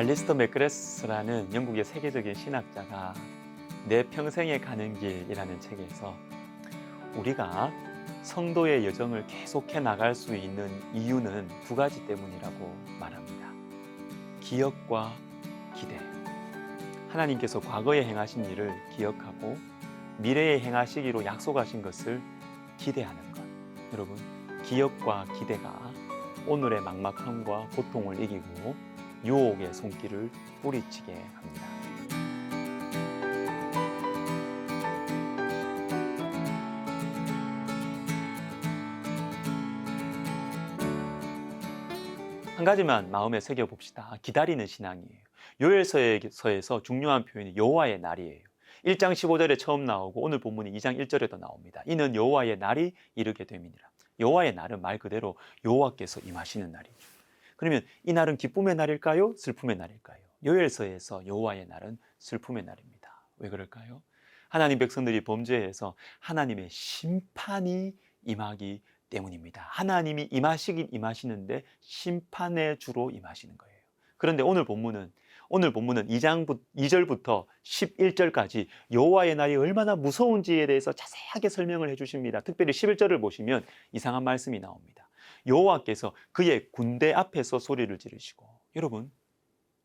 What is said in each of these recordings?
알리스터 맥그레스라는 영국의 세계적인 신학자가 내 평생에 가는 길이라는 책에서 우리가 성도의 여정을 계속해 나갈 수 있는 이유는 두 가지 때문이라고 말합니다. 기억과 기대. 하나님께서 과거에 행하신 일을 기억하고 미래에 행하시기로 약속하신 것을 기대하는 것. 여러분, 기억과 기대가 오늘의 막막함과 고통을 이기고 유혹의 손길을 뿌리치게 합니다. 한 가지만 마음에 새겨봅시다. 기다리는 신앙이에요. 요엘서에서 중요한 표현이 여호와의 날이에요. 1장 15절에 처음 나오고 오늘 본문이 2장 1절에도 나옵니다. 이는 여호와의 날이 이르게 됨이니라. 여호와의 날은 말 그대로 여호와께서 임하시는 날이죠. 그러면 이 날은 기쁨의 날일까요? 슬픔의 날일까요? 요엘서에서 여호와의 날은 슬픔의 날입니다. 왜 그럴까요? 하나님 백성들이 범죄해서 하나님의 심판이 임하기 때문입니다. 하나님이 임하시긴 임하시는데 심판의 주로 임하시는 거예요. 그런데 오늘 본문은 2절부터 11절까지 여호와의 날이 얼마나 무서운지에 대해서 자세하게 설명을 해주십니다. 특별히 11절을 보시면 이상한 말씀이 나옵니다. 여호와께서 그의 군대 앞에서 소리를 지르시고, 여러분,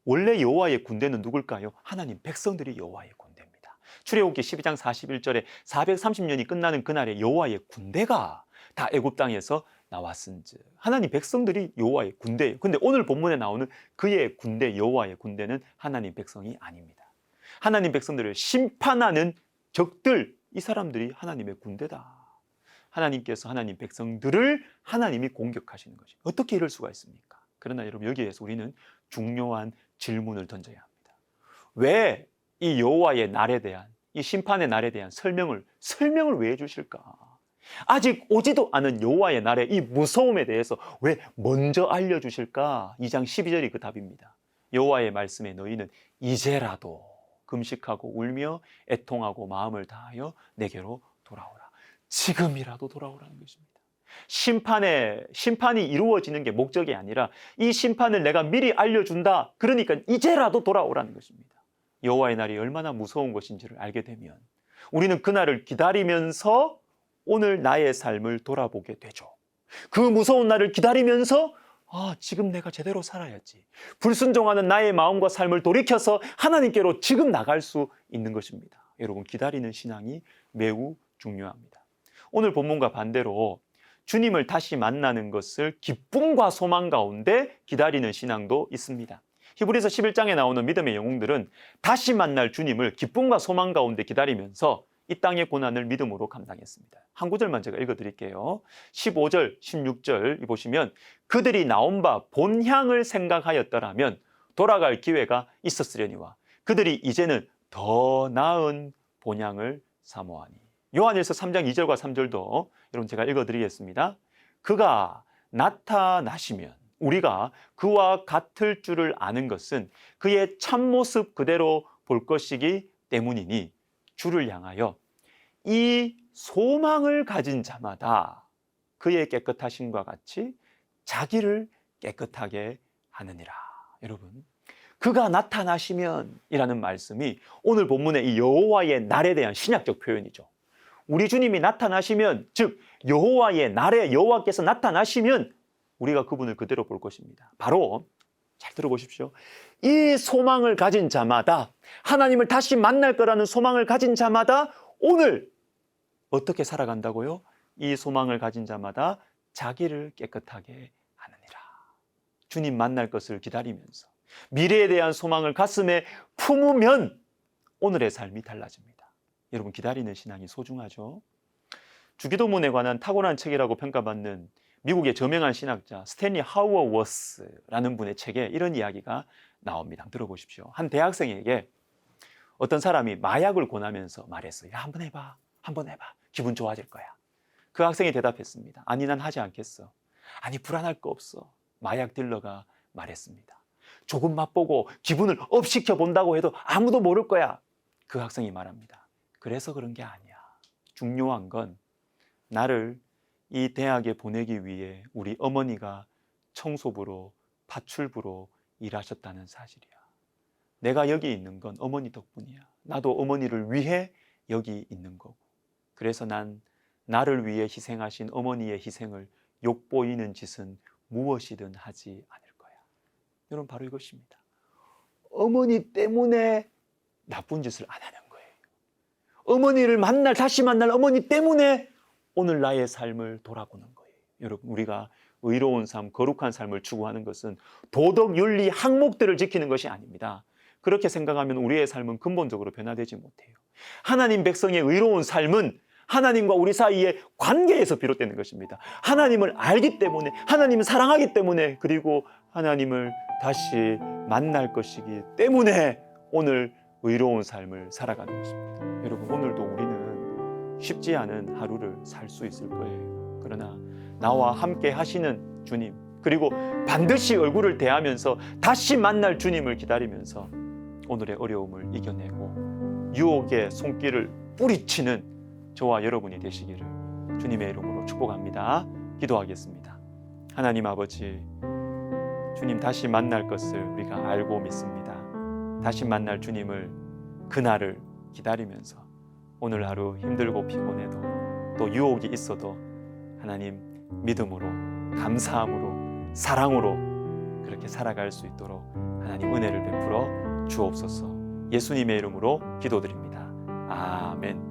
원래 여호와의 군대는 누굴까요? 하나님 백성들이 여호와의 군대입니다. 출애굽기 12장 41절에 430년이 끝나는 그날에 여호와의 군대가 다 애굽 땅에서 나왔은즉 하나님 백성들이 여호와의 군대예요. 근데 오늘 본문에 나오는 그의 군대, 여호와의 군대는 하나님 백성이 아닙니다. 하나님 백성들을 심판하는 적들, 이 사람들이 하나님의 군대다. 하나님께서 하나님 백성들을 하나님이 공격하시는 것이 어떻게 이럴 수가 있습니까? 그러나 여러분, 여기에서 우리는 중요한 질문을 던져야 합니다. 왜 이 여호와의 날에 대한, 이 심판의 날에 대한 설명을 왜 해주실까? 아직 오지도 않은 여호와의 날의 이 무서움에 대해서 왜 먼저 알려주실까? 2장 12절이 그 답입니다. 여호와의 말씀에 너희는 이제라도 금식하고 울며 애통하고 마음을 다하여 내게로 돌아오라. 지금이라도 돌아오라는 것입니다. 심판이 이루어지는 게 목적이 아니라 이 심판을 내가 미리 알려준다. 그러니까 이제라도 돌아오라는 것입니다. 여호와의 날이 얼마나 무서운 것인지를 알게 되면 우리는 그날을 기다리면서 오늘 나의 삶을 돌아보게 되죠. 그 무서운 날을 기다리면서 지금 내가 제대로 살아야지. 불순종하는 나의 마음과 삶을 돌이켜서 하나님께로 지금 나갈 수 있는 것입니다. 여러분, 기다리는 신앙이 매우 중요합니다. 오늘 본문과 반대로 주님을 다시 만나는 것을 기쁨과 소망 가운데 기다리는 신앙도 있습니다. 히브리서 11장에 나오는 믿음의 영웅들은 다시 만날 주님을 기쁨과 소망 가운데 기다리면서 이 땅의 고난을 믿음으로 감당했습니다. 한 구절만 제가 읽어드릴게요. 15절, 16절 보시면 그들이 나온 바 본향을 생각하였더라면 돌아갈 기회가 있었으려니와 그들이 이제는 더 나은 본향을 사모하니. 요한일서 3장 2절과 3절도 여러분 제가 읽어드리겠습니다. 그가 나타나시면 우리가 그와 같을 줄을 아는 것은 그의 참모습 그대로 볼 것이기 때문이니 주를 향하여 이 소망을 가진 자마다 그의 깨끗하심과 같이 자기를 깨끗하게 하느니라. 여러분, 그가 나타나시면 이라는 말씀이 오늘 본문의 이 여호와의 날에 대한 신약적 표현이죠. 우리 주님이 나타나시면, 즉 여호와의 날에 여호와께서 나타나시면 우리가 그분을 그대로 볼 것입니다. 바로 잘 들어보십시오. 이 소망을 가진 자마다, 하나님을 다시 만날 거라는 소망을 가진 자마다 오늘 어떻게 살아간다고요? 이 소망을 가진 자마다 자기를 깨끗하게 하느니라. 주님 만날 것을 기다리면서 미래에 대한 소망을 가슴에 품으면 오늘의 삶이 달라집니다. 여러분, 기다리는 신앙이 소중하죠. 주기도문에 관한 탁월한 책이라고 평가받는 미국의 저명한 신학자 스탠리 하워워스라는 분의 책에 이런 이야기가 나옵니다. 들어보십시오. 한 대학생에게 어떤 사람이 마약을 권하면서 말했어요. 야, 한번 해봐. 기분 좋아질 거야. 그 학생이 대답했습니다. 아니, 난 하지 않겠어. 아니, 불안할 거 없어. 마약 딜러가 말했습니다. 조금 맛보고 기분을 업 시켜본다고 해도 아무도 모를 거야. 그 학생이 말합니다. 그래서 그런 게 아니야. 중요한 건 나를 이 대학에 보내기 위해 우리 어머니가 청소부로, 파출부로 일하셨다는 사실이야. 내가 여기 있는 건 어머니 덕분이야. 나도 어머니를 위해 여기 있는 거고. 그래서 난 나를 위해 희생하신 어머니의 희생을 욕보이는 짓은 무엇이든 하지 않을 거야. 여러분, 바로 이것입니다. 어머니 때문에 나쁜 짓을 안 하는 거예요. 어머니를 다시 만날 어머니 때문에 오늘 나의 삶을 돌아보는 거예요. 여러분, 우리가 의로운 삶, 거룩한 삶을 추구하는 것은 도덕, 윤리, 항목들을 지키는 것이 아닙니다. 그렇게 생각하면 우리의 삶은 근본적으로 변화되지 못해요. 하나님 백성의 의로운 삶은 하나님과 우리 사이의 관계에서 비롯되는 것입니다. 하나님을 알기 때문에, 하나님을 사랑하기 때문에, 그리고 하나님을 다시 만날 것이기 때문에 오늘 의로운 삶을 살아가는 것입니다. 여러분, 오늘도 우리는 쉽지 않은 하루를 살 수 있을 거예요. 그러나 나와 함께 하시는 주님, 그리고 반드시 얼굴을 대하면서 다시 만날 주님을 기다리면서 오늘의 어려움을 이겨내고 유혹의 손길을 뿌리치는 저와 여러분이 되시기를 주님의 이름으로 축복합니다. 기도하겠습니다. 하나님 아버지, 주님 다시 만날 것을 우리가 알고 믿습니다. 다시 만날 주님을, 그날을 기다리면서 오늘 하루 힘들고 피곤해도 또 유혹이 있어도 하나님 믿음으로, 감사함으로, 사랑으로 그렇게 살아갈 수 있도록 하나님 은혜를 베풀어 주옵소서. 예수님의 이름으로 기도드립니다. 아멘.